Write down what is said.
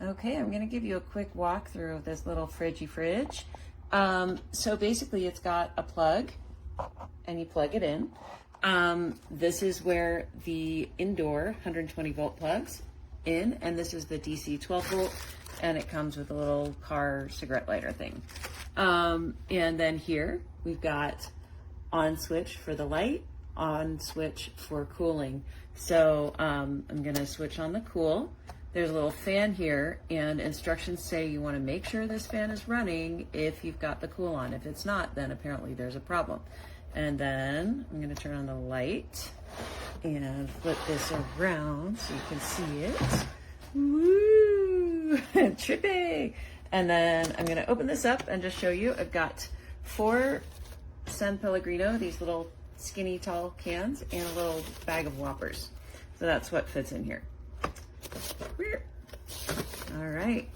Okay, I'm gonna give you a quick walkthrough of this little fridgy fridge. So basically it's got a plug and you plug it in. This is where the indoor 120 volt plugs in, and this is the DC 12 volt, and it comes with a little car cigarette lighter thing. And then here we've got on switch for the light, on switch for cooling. So I'm gonna switch on the cool. There's a little fan here, and instructions say you want to make sure this fan is running if you've got the cool on. If it's not, then apparently there's a problem. And then I'm going to turn on the light and flip this around so you can see it. Woo! Trippy! And then I'm going to open this up and just show you. I've got 4 San Pellegrino, these little skinny tall cans, and a little bag of Whoppers. So that's what fits in here. All right.